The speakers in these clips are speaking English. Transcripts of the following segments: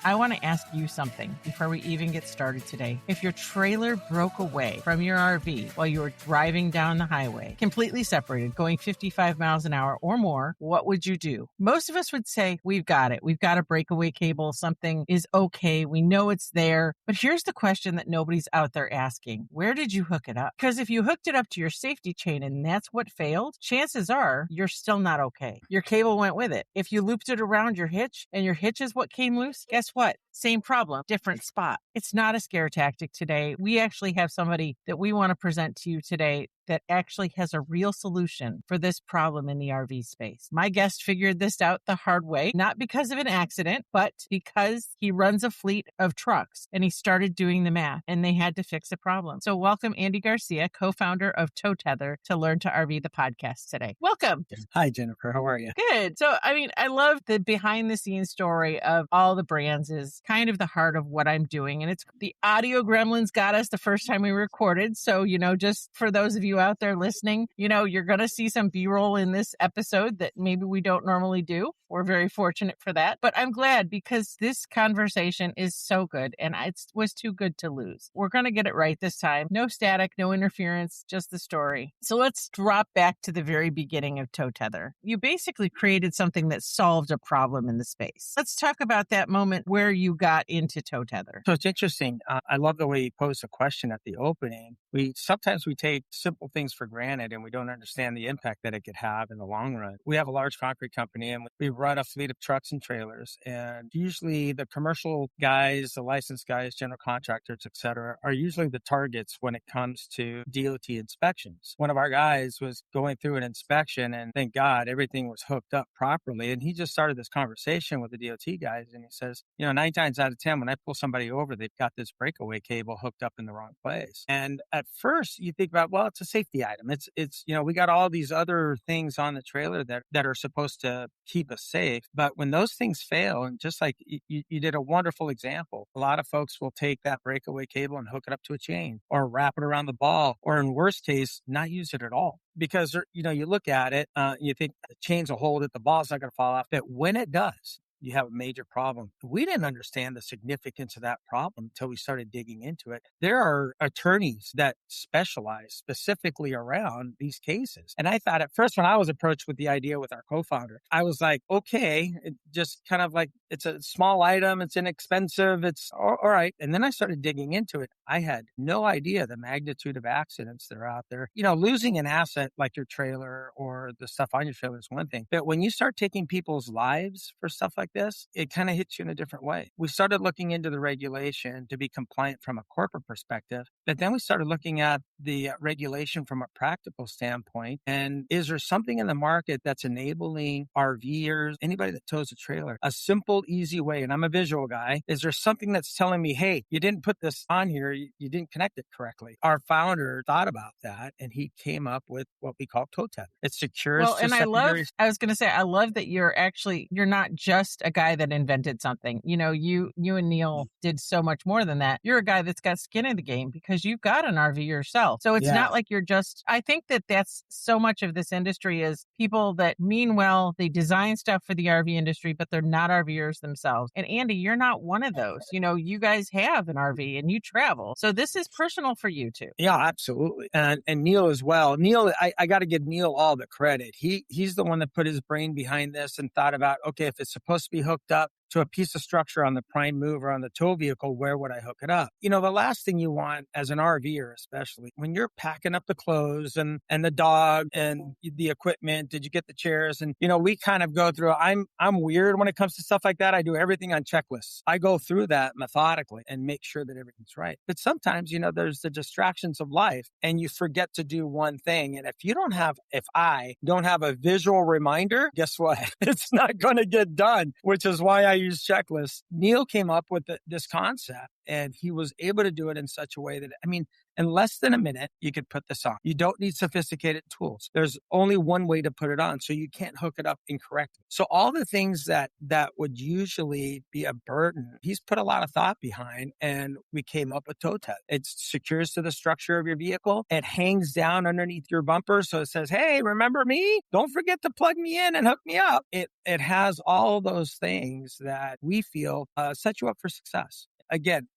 I want to ask you something before we even get started today. If your trailer broke away from your RV while you were driving down the highway, completely separated, going 55 miles an hour or more, what would you do? Most of us would say, we've got it. We've got a breakaway cable. Something is okay. We know it's there. But here's the question that nobody's out there asking. Where did you hook it up? Because if you hooked it up to your safety chain and that's what failed, chances are you're still not okay. Your cable went with it. If you looped it around your hitch and your hitch is what came loose, guess what? Same problem, different spot. It's not a scare tactic today. We actually have somebody that we want to present to you today that actually has a real solution for this problem in the RV space. My guest figured this out the hard way, not because of an accident, but because he runs a fleet of trucks and he started doing the math and they had to fix a problem. So welcome Andy Garcia, co-founder of Tow Tether, to Learn to RV the podcast today. Welcome. Hi, Jennifer. How are you? Good. So, I love the behind the scenes story of all the brands is kind of the heart of what I'm doing. And it's the audio gremlins got us the first time we recorded. So, just for those of you out there listening, you're going to see some B-roll in this episode that maybe we don't normally do. We're very fortunate for that. But I'm glad because this conversation is so good and it was too good to lose. We're going to get it right this time. No static, no interference, just the story. So let's drop back to the very beginning of Tow Tether. You basically created something that solved a problem in the space. Let's talk about that moment where you got into Tow Tether. So it's interesting. I love the way you posed the question at the opening. Sometimes we take simple things for granted and we don't understand the impact that it could have in the long run. We have a large concrete company and we run a fleet of trucks and trailers. And usually the commercial guys, the licensed guys, general contractors, et cetera, are usually the targets when it comes to DOT inspections. One of our guys was going through an inspection and thank God everything was hooked up properly. And he just started this conversation with the DOT guys and he says, 9 times out of 10, when I pull somebody over, they've got this breakaway cable hooked up in the wrong place. And at first you think about, well, it's a safety item. It's we got all these other things on the trailer that are supposed to keep us safe. But when those things fail, and just like you did a wonderful example, a lot of folks will take that breakaway cable and hook it up to a chain or wrap it around the ball, or in worst case, not use it at all. Because, you look at it, you think the chains will hold it, the ball's not going to fall off. But when it does, you have a major problem. We didn't understand the significance of that problem until we started digging into it. There are attorneys that specialize specifically around these cases. And I thought at first when I was approached with the idea with our co-founder, I was like, okay, it just kind of like, it's a small item, it's inexpensive, it's all right. And then I started digging into it. I had no idea the magnitude of accidents that are out there. Losing an asset like your trailer or the stuff on your trailer is one thing. But when you start taking people's lives for stuff like this, it kind of hits you in a different way. We started looking into the regulation to be compliant from a corporate perspective, but then we started looking at the regulation from a practical standpoint. And is there something in the market that's enabling RVers, anybody that tows a trailer, a simple, easy way? And I'm a visual guy. Is there something that's telling me, hey, you didn't put this on here, you didn't connect it correctly? Our founder thought about that and he came up with what we call Tow Tether. It's secure. Well, and I love that you're not just a guy that invented something. You and Neil did so much more than that. You're a guy that's got skin in the game because you've got an RV yourself. So it's not like you're just, I think that's so much of this industry is people that mean well, they design stuff for the RV industry, but they're not RVers themselves. And Andy, you're not one of those. You guys have an RV and you travel. So this is personal for you too. Yeah, absolutely. And Neil as well. Neil, I got to give Neil all the credit. He's the one that put his brain behind this and thought about, okay, if it's supposed to be hooked up to a piece of structure on the prime mover on the tow vehicle, where would I hook it up? The last thing you want as an RVer, especially when you're packing up the clothes and the dog and the equipment, did you get the chairs? And, we kind of go through, I'm weird when it comes to stuff like that. I do everything on checklists. I go through that methodically and make sure that everything's right. But sometimes, there's the distractions of life and you forget to do one thing. And if I don't have a visual reminder, guess what? It's not going to get done, which is why I use checklists. Neil came up with this concept And he was able to do it in such a way that, I mean, in less than a minute, you could put this on. You don't need sophisticated tools. There's only one way to put it on, so you can't hook it up incorrectly. So all the things that would usually be a burden, he's put a lot of thought behind, and we came up with Tow Tether. It secures to the structure of your vehicle. It hangs down underneath your bumper, so it says, "Hey, remember me? Don't forget to plug me in and hook me up." It has all those things that we feel set you up for success. Again,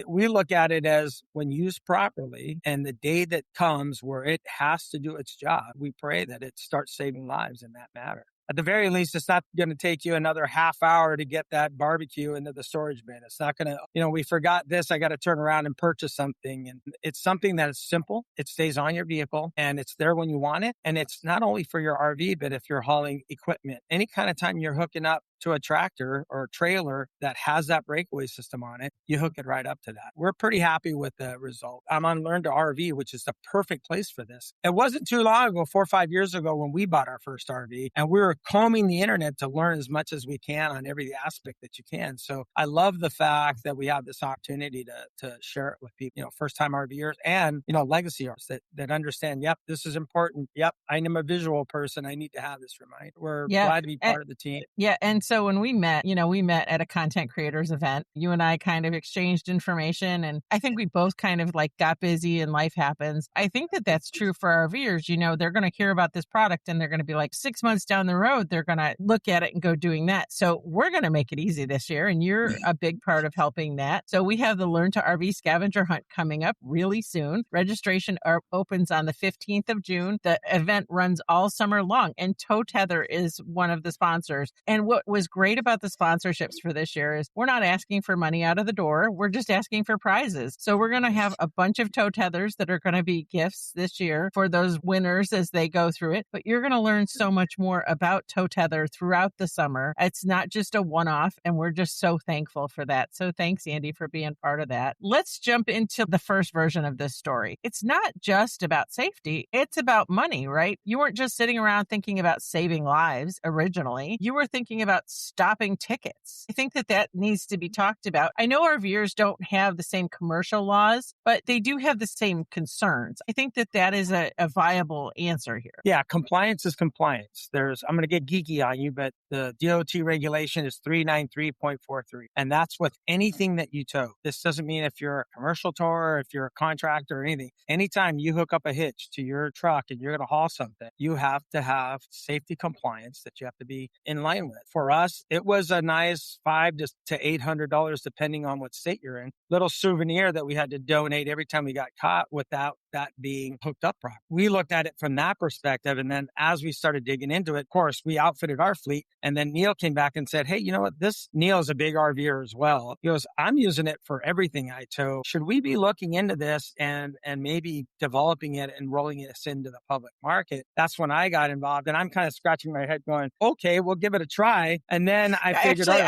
we look at it as when used properly, and the day that comes where it has to do its job, we pray that it starts saving lives in that matter. At the very least, it's not going to take you another half hour to get that barbecue into the storage bin. It's not going to, we forgot this. I got to turn around and purchase something. And it's something that is simple. It stays on your vehicle and it's there when you want it. And it's not only for your RV, but if you're hauling equipment, any kind of time you're hooking up to a tractor or a trailer that has that breakaway system on it, you hook it right up to that. We're pretty happy with the result. I'm on Learn to RV, which is the perfect place for this. It wasn't too long ago, 4 or 5 years ago, when we bought our first RV, and we were combing the internet to learn as much as we can on every aspect that you can. So I love the fact that we have this opportunity to share it with people, first-time RVers and, legacyers that understand, yep, this is important. Yep, I am a visual person. I need to have this reminder. We're glad to be part of the team. Yeah, and so when we met, we met at a content creators event. You and I kind of exchanged information, and I think we both kind of got busy and life happens. I think that that's true for RVers. They're going to hear about this product and they're going to be 6 months down the road, they're going to look at it and go doing that. So we're going to make it easy this year, and you're a big part of helping that. So we have the Learn to RV scavenger hunt coming up really soon. Registration opens on the 15th of June. The event runs all summer long, and Tow Tether is one of the sponsors. And what was great about the sponsorships for this year is we're not asking for money out of the door. We're just asking for prizes. So we're going to have a bunch of tow tethers that are going to be gifts this year for those winners as they go through it. But you're going to learn so much more about Tow Tether throughout the summer. It's not just a one-off, and we're just so thankful for that. So thanks, Andy, for being part of that. Let's jump into the first version of this story. It's not just about safety. It's about money, right? You weren't just sitting around thinking about saving lives originally. You were thinking about stopping tickets. I think that needs to be talked about. I know RVers don't have the same commercial laws, but they do have the same concerns. I think that is a viable answer here. Yeah, compliance is compliance. I'm going to get geeky on you, but the DOT regulation is 393.43. And that's with anything that you tow. This doesn't mean if you're a commercial tower, if you're a contractor or anything. Anytime you hook up a hitch to your truck and you're going to haul something, you have to have safety compliance that you have to be in line with. For us, it was a nice $500 to $800, depending on what state you're in. Little souvenir that we had to donate every time we got caught without that being hooked up properly. We looked at it from that perspective. And then as we started digging into it, of course, we outfitted our fleet. And then Neil came back and said, "Hey, you know what? Neil is a big RVer as well." He goes, "I'm using it for everything I tow. Should we be looking into this and maybe developing it and rolling it into the public market?" That's when I got involved, and I'm kind of scratching my head going, "Okay, we'll give it a try." And then I figured out.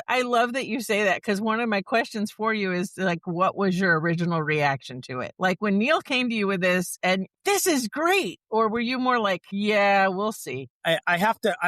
I love that you say that, because one of my questions for you is what was your original reaction to it? When Neil came to you with this and this is great, or were you more like, yeah, we'll see? I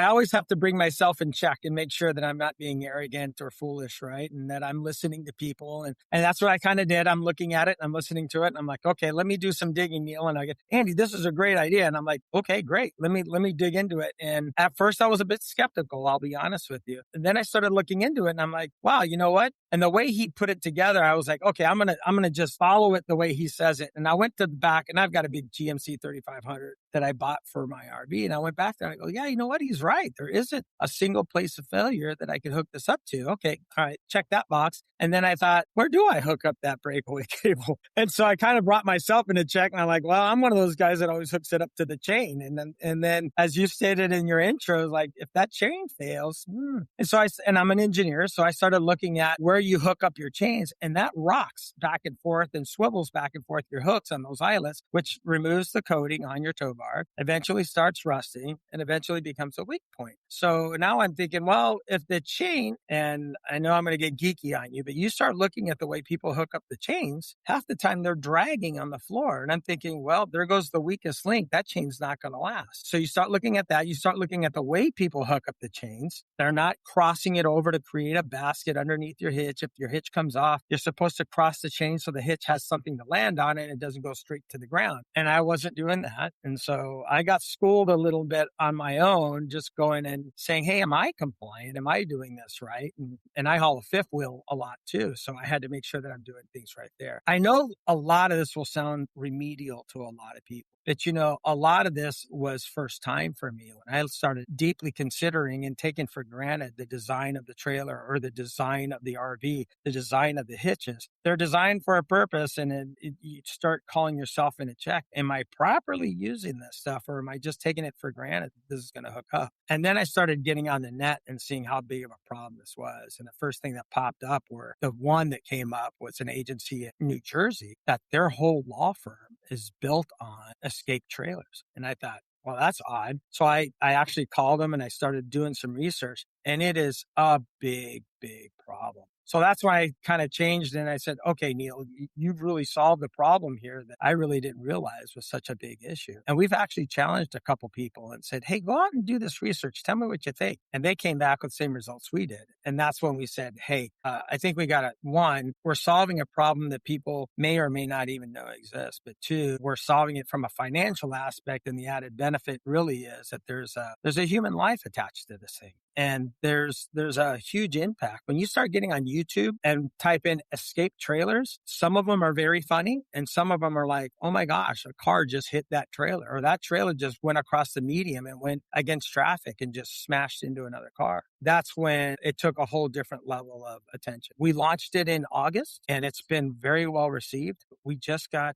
always have to bring myself in check and make sure that I'm not being arrogant or foolish, right? And that I'm listening to people. And that's what I kind of did. I'm looking at it, I'm listening to it, and I'm like, okay, let me do some digging, Neil. And I get, "Andy, this is a great idea." And I'm like, okay, great. Let me dig into it. And at first I was a bit skeptical, I'll be honest with you. And then I started looking into it and I'm like, wow, you know what? And the way he put it together, I was like, okay, I'm going to just follow it the way he says it. And I went to the back, and I've got a big GMC 3500 that I bought for my RV. And I went back there and I go, yeah, you know what? He's right. There isn't a single place of failure that I could hook this up to. Okay. All right. Check that box. And then I thought, where do I hook up that breakaway cable? And so I kind of brought myself into check, and I'm like, well, I'm one of those guys that always hooks it up to the chain. And then as you stated in your intro, if that chain fails, and so and I'm an engineer. So I started looking at where you hook up your chains, and that rocks back and forth and swivels back and forth your hooks on those eyelets, which removes the coating on your tow bar. bar, eventually starts rusting, and eventually becomes a weak point. So now I'm thinking, well, if the chain, and I know I'm going to get geeky on you, but you start looking at the way people hook up the chains, half the time they're dragging on the floor. And I'm thinking, well, there goes the weakest link. That chain's not going to last. So you start looking at that. You start looking at the way people hook up the chains. They're not crossing it over to create a basket underneath your hitch. If your hitch comes off, you're supposed to cross the chain so the hitch has something to land on and it doesn't go straight to the ground. And I wasn't doing that. And so I got schooled a little bit on my own, just going and saying, hey, am I compliant? Am I doing this right? And I haul a fifth wheel a lot too. So I had to make sure that I'm doing things right there. I know a lot of this will sound remedial to a lot of people. But, a lot of this was first time for me when I started deeply considering and taking for granted the design of the trailer or the design of the RV, the design of the hitches. They're designed for a purpose, and you start calling yourself in a check. Am I properly using this stuff, or am I just taking it for granted that this is going to hook up? And then I started getting on the net and seeing how big of a problem this was. And the first thing that popped up were the one that came up was an agency in New Jersey that their whole law firm is built on escape trailers. And I thought, well, that's odd. So I actually called them and I started doing some research, and it is a big, big problem. So that's why I kind of changed and I said, okay, Neil, you've really solved the problem here that I really didn't realize was such a big issue. And we've actually challenged a couple people and said, hey, go out and do this research. Tell me what you think. And they came back with the same results we did. And that's when we said, hey, I think we got to, one, we're solving a problem that people may or may not even know exists. But two, we're solving it from a financial aspect. And the added benefit really is that there's a human life attached to this thing. And there's a huge impact. When you start getting on YouTube and type in escape trailers, some of them are very funny. And some of them are like, oh my gosh, a car just hit that trailer, or that trailer just went across the median and went against traffic and just smashed into another car. That's when it took a whole different level of attention. We launched it in August and it's been very well received. We just got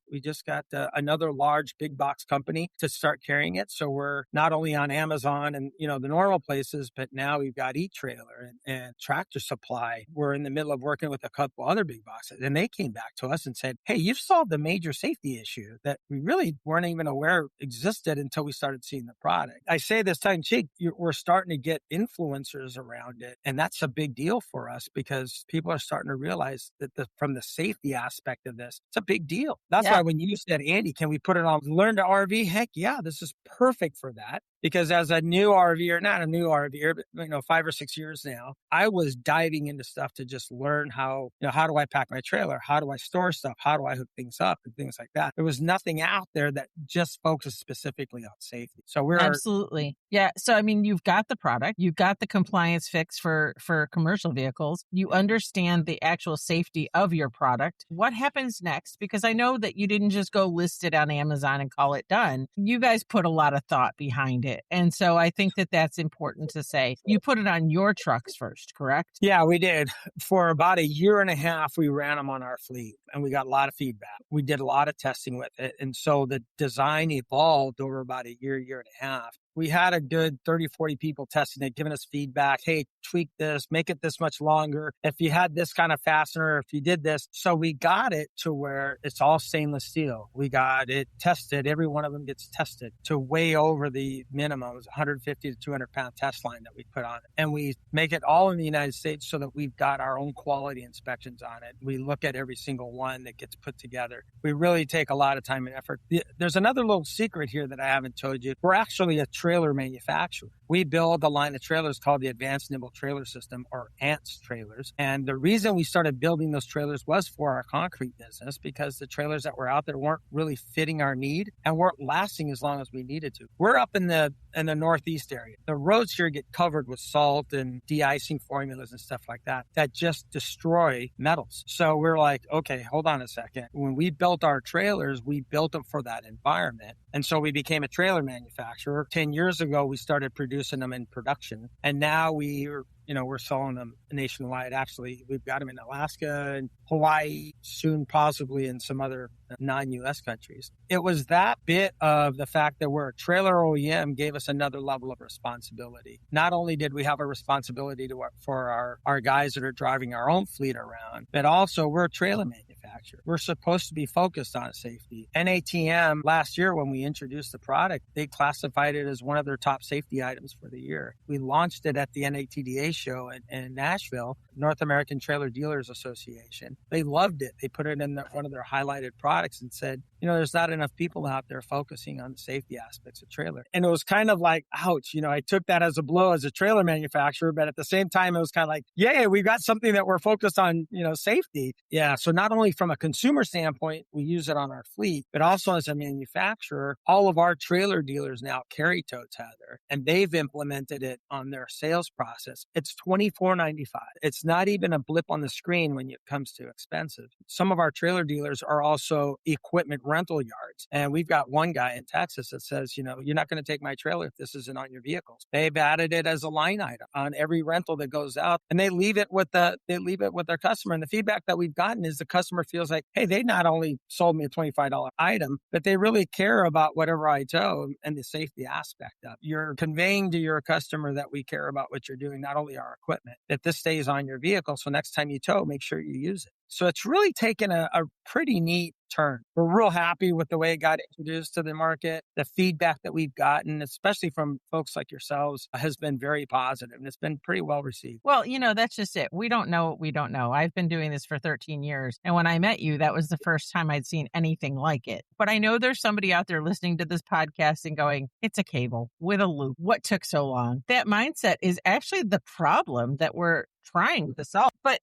another large big box company to start carrying it. So we're not only on Amazon and, the normal places, but now we've got eTrailer and Tractor Supply. We're in the middle of working with a couple other big boxes, and they came back to us and said, hey, you've solved a major safety issue that we really weren't even aware existed until we started seeing the product. I say this tongue in cheek, we're starting to get influencers around it. And that's a big deal for us because people are starting to realize that from the safety aspect of this, it's a big deal. That's why when you said, Andy, can we put it on Learn to RV? Heck yeah, this is perfect for that. Because as a new RVer, not a new RVer, but 5 or 6 years now, I was diving into stuff to just learn how do I pack my trailer? How do I store stuff? How do I hook things up and things like that? There was nothing out there that just focused specifically on safety. So we're absolutely. Yeah. So, you've got the product, you've got the compliance fix for commercial vehicles. You understand the actual safety of your product. What happens next? Because I know that you didn't just go list it on Amazon and call it done. You guys put a lot of thought behind it. And so I think that that's important to say. You put it on your trucks first, correct? Yeah, we did. For about a year and a half, we ran them on our fleet and we got a lot of feedback. We did a lot of testing with it. And so the design evolved over about a year and a half. We had a good 30, 40 people testing it, giving us feedback. Hey, tweak this, make it this much longer. If you had this kind of fastener, if you did this. So we got it to where it's all stainless steel. We got it tested. Every one of them gets tested to way over the minimum. It was 150 to 200 pound test line that we put on it. And we make it all in the United States so that we've got our own quality inspections on it. We look at every single one that gets put together. We really take a lot of time and effort. There's another little secret here that I haven't told you. We're actually a trailer manufacturer. We build a line of trailers called the Advanced Nimble Trailer System, or ANTS trailers. And the reason we started building those trailers was for our concrete business, because the trailers that were out there weren't really fitting our need and weren't lasting as long as we needed to. We're up in the Northeast area. The roads here get covered with salt and de-icing formulas and stuff like that just destroy metals. So we're like, okay, hold on a second. When we built our trailers, we built them for that environment. And so we became a trailer manufacturer. 10 years ago, we started producing them in production. And now we're selling them nationwide. Actually, we've got them in Alaska and Hawaii, soon possibly in some other non-U.S. countries. It was that bit of the fact that we're a trailer OEM gave us another level of responsibility. Not only did we have a responsibility for our guys that are driving our own fleet around, but also we're a trailer manufacturer. manufacturer. We're supposed to be focused on safety. NATM last year, when we introduced the product, they classified it as one of their top safety items for the year. We launched it at the NATDA show in Nashville, North American Trailer Dealers Association. They loved it. They put it in one of their highlighted products and said, there's not enough people out there focusing on the safety aspects of trailer. And it was kind of like, ouch, I took that as a blow as a trailer manufacturer, but at the same time, it was kind of like, yeah, we've got something that we're focused on, safety. Yeah. So not only from a consumer standpoint, we use it on our fleet, but also as a manufacturer, all of our trailer dealers now carry Tow Tether, and they've implemented it on their sales process. It's $24.95. It's not even a blip on the screen when it comes to expensive. Some of our trailer dealers are also equipment rental yards. And we've got one guy in Texas that says, you're not going to take my trailer if this isn't on your vehicles. They've added it as a line item on every rental that goes out, and they leave it with their customer. And the feedback that we've gotten is the customer feels like, hey, they not only sold me a $25 item, but they really care about whatever I tow and the safety aspect of it. You're conveying to your customer that we care about what you're doing, not only our equipment, that this stays on your vehicle. So next time you tow, make sure you use it. So it's really taken a pretty neat turn. We're real happy with the way it got introduced to the market. The feedback that we've gotten, especially from folks like yourselves, has been very positive, and it's been pretty well received. Well, that's just it. We don't know what we don't know. I've been doing this for 13 years. And when I met you, that was the first time I'd seen anything like it. But I know there's somebody out there listening to this podcast and going, it's a cable with a loop. What took so long? That mindset is actually the problem that we're trying to solve. But,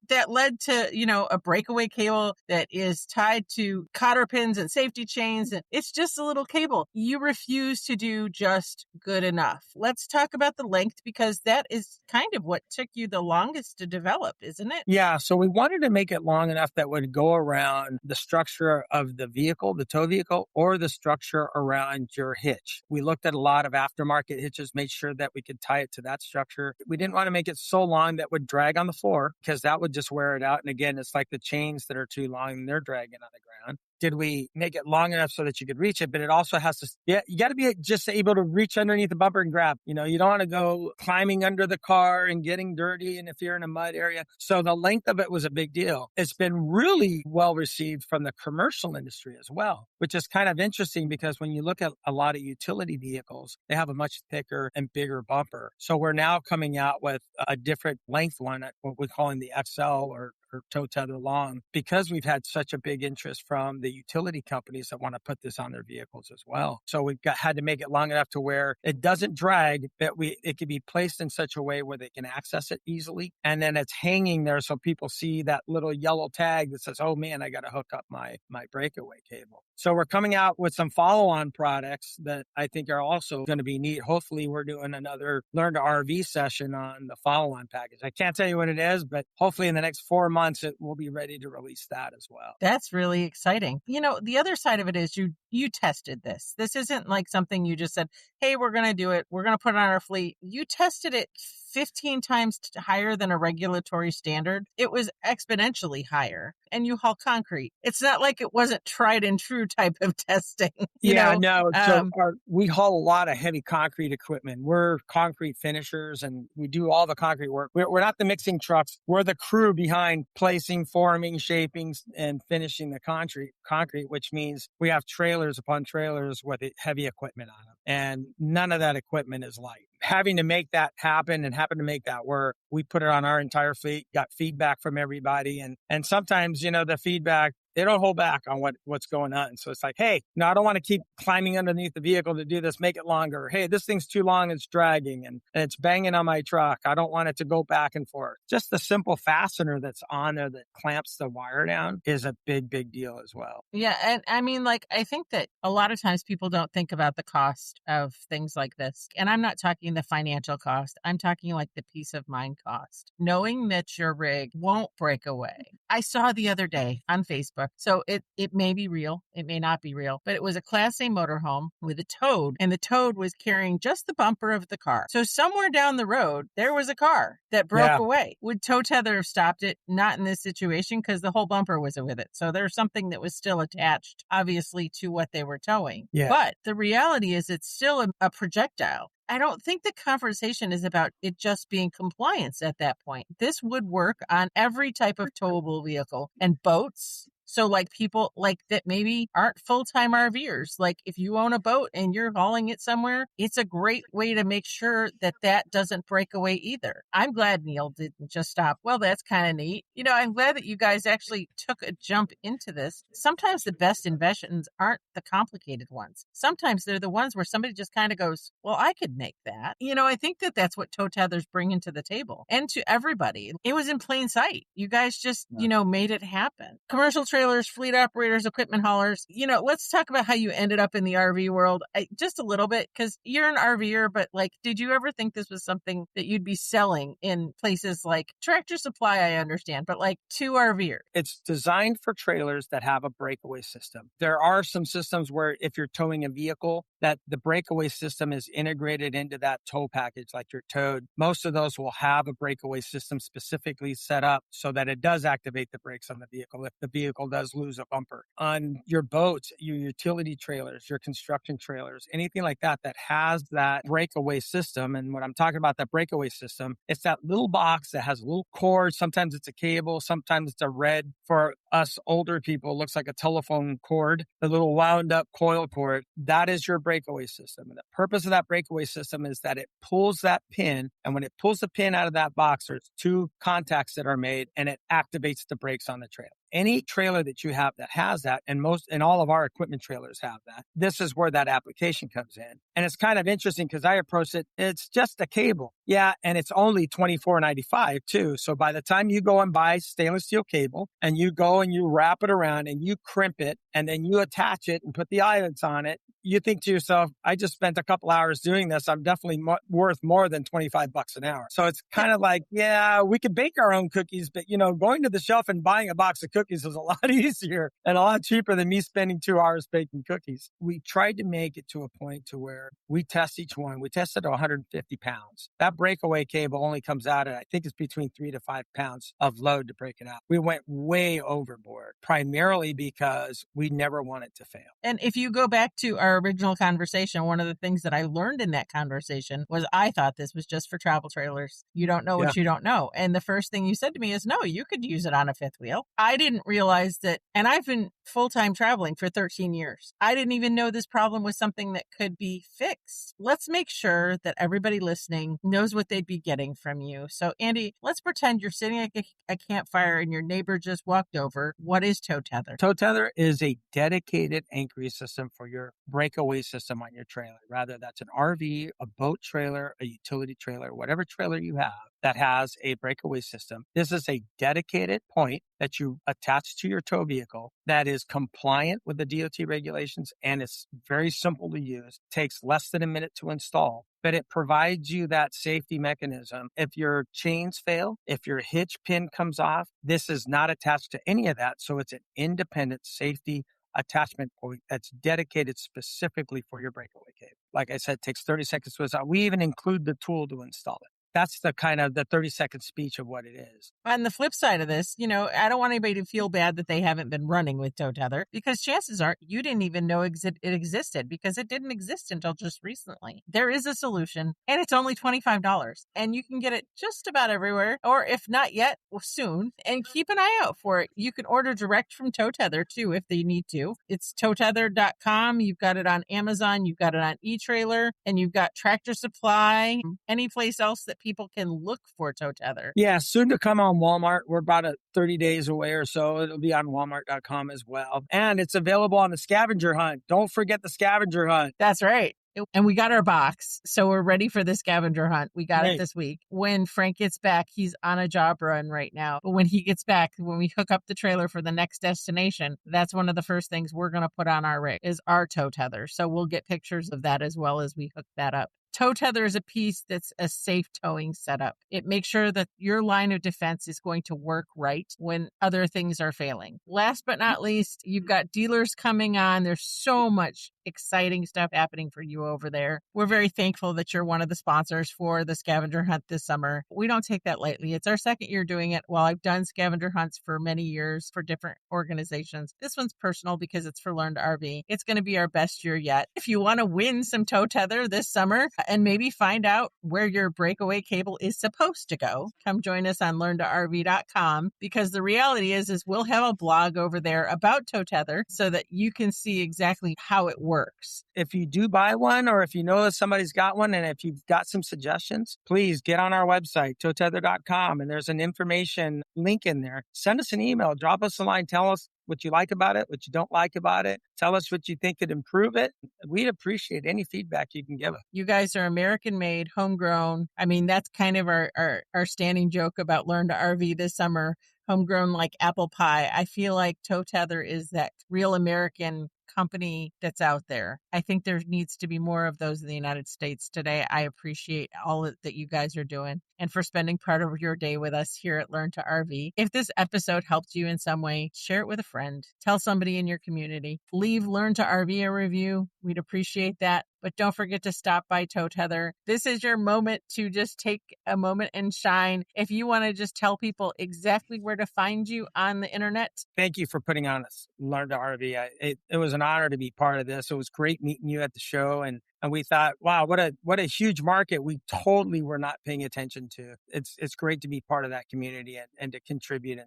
that led to, a breakaway cable that is tied to cotter pins and safety chains. And it's just a little cable. You refuse to do just good enough. Let's talk about the length, because that is kind of what took you the longest to develop, isn't it? Yeah. So we wanted to make it long enough that would go around the structure of the vehicle, the tow vehicle, or the structure around your hitch. We looked at a lot of aftermarket hitches, made sure that we could tie it to that structure. We didn't want to make it so long that would drag on the floor, because that would just wear it out. And again, it's like the chains that are too long and they're dragging on the ground. Did we make it long enough so that you could reach it? But it also has to, you got to be just able to reach underneath the bumper and grab. You don't want to go climbing under the car and getting dirty, and if you're in a mud area. So the length of it was a big deal. It's been really well received from the commercial industry as well, which is kind of interesting, because when you look at a lot of utility vehicles, they have a much thicker and bigger bumper. So we're now coming out with a different length one, what we're calling the XL or Tow Tether long, because we've had such a big interest from the utility companies that want to put this on their vehicles as well. So we've had to make it long enough to where it doesn't drag, but it can be placed in such a way where they can access it easily. And then it's hanging there so people see that little yellow tag that says, oh man, I got to hook up my breakaway cable. So we're coming out with some follow-on products that I think are also going to be neat. Hopefully we're doing another Learn to RV session on the follow-on package. I can't tell you what it is, but hopefully in the next 4 months, it will be ready to release that as well. That's really exciting. The other side of it is you tested this. This isn't like something you just said, hey, we're going to do it. We're going to put it on our fleet. You tested it 15 times higher than a regulatory standard. It was exponentially higher, and you haul concrete. It's not like it wasn't tried and true type of testing. We haul a lot of heavy concrete equipment. We're concrete finishers, and we do all the concrete work. We're not the mixing trucks. We're the crew behind placing, forming, shaping, and finishing the concrete, which means we have trailers upon trailers with heavy equipment on them. And none of that equipment is light. Having to make that happen and having to make that work, we put it on our entire fleet, got feedback from everybody. And sometimes, the feedback, they don't hold back on what's going on. So it's like, hey, no, I don't want to keep climbing underneath the vehicle to do this. Make it longer. Hey, this thing's too long. It's dragging and it's banging on my truck. I don't want it to go back and forth. Just the simple fastener that's on there that clamps the wire down is a big, big deal as well. Yeah. And I mean, I think that a lot of times people don't think about the cost of things like this. And I'm not talking the financial cost. I'm talking like the peace of mind cost. Knowing that your rig won't break away. I saw the other day on Facebook. So it may be real. It may not be real, but it was a Class A motorhome with a toad, and the toad was carrying just the bumper of the car. So somewhere down the road, there was a car that broke away. Would Tow Tether have stopped it? Not in this situation, because the whole bumper was with it. So there's something that was still attached, obviously, to what they were towing. Yeah. But the reality is it's still a projectile. I don't think the conversation is about it just being compliance at that point. This would work on every type of towable vehicle and boats. So like people like that maybe aren't full-time RVers. Like if you own a boat and you're hauling it somewhere, it's a great way to make sure that that doesn't break away either. I'm glad Neil didn't just stop. Well, that's kind of neat. I'm glad that you guys actually took a jump into this. Sometimes the best inventions aren't the complicated ones. Sometimes they're the ones where somebody just kind of goes, well, I could make that. I think that that's what Tow Tether's bringing to the table and to everybody. It was in plain sight. You guys just, made it happen. Commercial trailers, fleet operators, equipment haulers. Let's talk about how you ended up in the RV world just a little bit, because you're an RVer, but like, did you ever think this was something that you'd be selling in places like Tractor Supply? I understand, but like to RVer. It's designed for trailers that have a breakaway system. There are some systems where if you're towing a vehicle, that the breakaway system is integrated into that tow package, like your towed. Most of those will have a breakaway system specifically set up so that it does activate the brakes on the vehicle if the vehicle does lose a bumper. On your boats, your utility trailers, your construction trailers, anything like that that has that breakaway system. And when I'm talking about that breakaway system, it's that little box that has a little cord. Sometimes it's a cable, sometimes it's a red, for us older people, it looks like a telephone cord, the little wound up coil cord. That is your breakaway system. And the purpose of that breakaway system is that it pulls that pin. And when it pulls the pin out of that box, there's two contacts that are made and it activates the brakes on the trailer. Any trailer that you have that has that, and all of our equipment trailers have that, this is where that application comes in. And it's kind of interesting because I approach it, it's just a cable. Yeah, and it's only $24.95 too. So by the time you go and buy stainless steel cable and you go and you wrap it around and you crimp it and then you attach it and put the eyelets on it, you think to yourself, I just spent a couple hours doing this. I'm definitely worth more than $25 an hour. So it's kind of like, yeah, we could bake our own cookies, but going to the shelf and buying a box of cookies is a lot easier and a lot cheaper than me spending 2 hours baking cookies. We tried to make it to a point to where we test each one. We tested 150 pounds. That breakaway cable only comes out at, I think it's between 3 to 5 pounds of load to break it out. We went way overboard, primarily because we never want it to fail. And if you go back to our original conversation, one of the things that I learned in that conversation was I thought this was just for travel trailers. You don't know what you don't know. And the first thing you said to me is, no, you could use it on a fifth wheel. I didn't realize that, and I've been full-time traveling for 13 years. I didn't even know this problem was something that could be fixed. Let's make sure that everybody listening knows what they'd be getting from you. So Andy, let's pretend you're sitting at a campfire and your neighbor just walked over. What is Tow Tether? Tow Tether is a dedicated anchoring system for your breakaway system on your trailer. Rather, that's an RV, a boat trailer, a utility trailer, whatever trailer you have that has a breakaway system. This is a dedicated point that you attach to your tow vehicle that is compliant with the DOT regulations, and it's very simple to use. Takes less than a minute to install, but it provides you that safety mechanism. If your chains fail, if your hitch pin comes off, this is not attached to any of that. So it's an independent safety attachment point that's dedicated specifically for your breakaway cable. Like I said, it takes 30 seconds to install. We even include the tool to install it. That's the kind of the 30-second speech of what it is. On the flip side of this, I don't want anybody to feel bad that they haven't been running with Tow Tether, because chances are you didn't even know it existed, because it didn't exist until just recently. There is a solution, and it's only $25, and you can get it just about everywhere, or if not yet, well, soon. And keep an eye out for it. You can order direct from Tow Tether too if they need to. It's towtether.com. You've got it on Amazon, you've got it on eTrailer, and you've got Tractor Supply, any place else that people can look for Tow Tether. Yeah, soon to come on Walmart. We're about 30 days away or so. It'll be on walmart.com as well. And it's available on the scavenger hunt. Don't forget the scavenger hunt. That's right. And we got our box, so we're ready for the scavenger hunt. We got it this week. When Frank gets back, he's on a job run right now. But when he gets back, when we hook up the trailer for the next destination, that's one of the first things we're going to put on our rig is our Tow Tether. So we'll get pictures of that as well as we hook that up. Tow Tether is a piece that's a safe towing setup. It makes sure that your line of defense is going to work right when other things are failing. Last but not least, you've got dealers coming on. There's so much exciting stuff happening for you over there. We're very thankful that you're one of the sponsors for the scavenger hunt this summer. We don't take that lightly. It's our second year doing it. While I've done scavenger hunts for many years for different organizations, this one's personal because it's for Learn to RV. It's going to be our best year yet. If you want to win some Tow Tether this summer and maybe find out where your breakaway cable is supposed to go, come join us on learntorv.com, because the reality is we'll have a blog over there about Tow Tether so that you can see exactly how it works. If you do buy one, or if you know that somebody's got one, and if you've got some suggestions, please get on our website, towtether.com, and there's an information link in there. Send us an email, drop us a line, tell us what you like about it, what you don't like about it. Tell us what you think could improve it. We'd appreciate any feedback you can give us. You guys are American-made, homegrown. I mean, that's kind of our standing joke about Learn to RV this summer. Homegrown like apple pie. I feel like Tow Tether is that real American company that's out there. I think there needs to be more of those in the United States today. I appreciate all that you guys are doing and for spending part of your day with us here at Learn to RV. If this episode helped you in some way, share it with a friend. Tell somebody in your community. Leave Learn to RV a review. We'd appreciate that. But don't forget to stop by Tow Tether. This is your moment to just take a moment and shine. If you want to just tell people exactly where to find you on the internet. Thank you for putting on us, Learn to RV. It was an honor to be part of this. It was great meeting you at the show. And we thought, wow, what a huge market we totally were not paying attention to. It's great to be part of that community and to contribute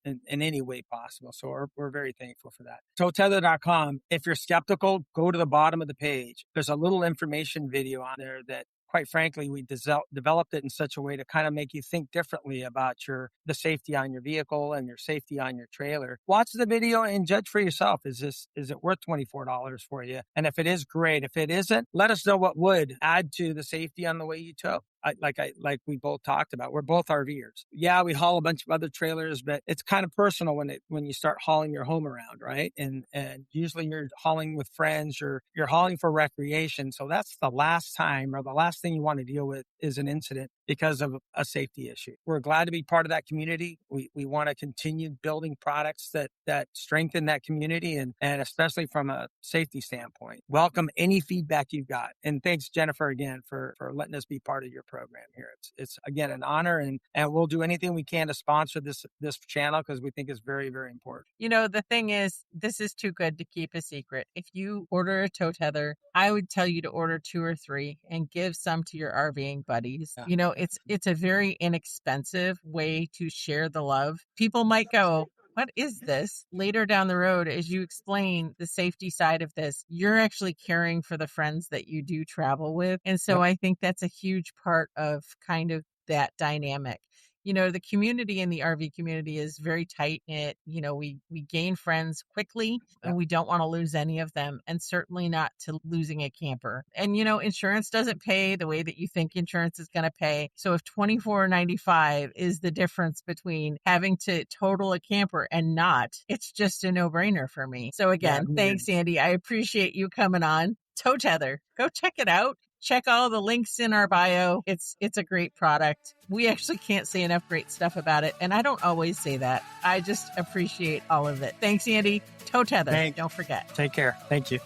in any way possible. So we're very thankful for that. Towtether.com. If you're skeptical, go to the bottom of the page. There's a little information video on there that, quite frankly, we developed it in such a way to kind of make you think differently about the safety on your vehicle and your safety on your trailer. Watch the video and judge for yourself. Is it worth $24 for you? And if it is, great. If it isn't, let us know what would add to the safety on the way you tow. Like we both talked about, we're both RVers. Yeah, we haul a bunch of other trailers, but it's kind of personal when you start hauling your home around, right? And usually you're hauling with friends, you're hauling for recreation. So that's the last time, or the last thing you want to deal with is an incident because of a safety issue. We're glad to be part of that community. We want to continue building products that strengthen that community and especially from a safety standpoint. Welcome any feedback you've got. And thanks, Jennifer, again, for letting us be part of your program here. It's again an honor, and we'll do anything we can to sponsor this channel because we think it's very, very important. You know, the thing is, this is too good to keep a secret. If you order a Tow Tether, I would tell you to order 2 or 3 and give some to your RVing buddies. Yeah. You know, it's a very inexpensive way to share the love. People might go, what is this? Later down the road, as you explain the safety side of this, you're actually caring for the friends that you do travel with. And so I think that's a huge part of kind of that dynamic. You know, the community in the RV community is very tight knit. You know, we gain friends quickly and we don't want to lose any of them, and certainly not to losing a camper. And, you know, insurance doesn't pay the way that you think insurance is going to pay. So if $24.95 is the difference between having to total a camper and not, it's just a no-brainer for me. So again, thanks, Andy. I appreciate you coming on. Tow Tether, go check it out. Check all the links in our bio. It's a great product. We actually can't say enough great stuff about it. And I don't always say that. I just appreciate all of it. Thanks, Andy. Tow Tether. Don't forget. Take care. Thank you.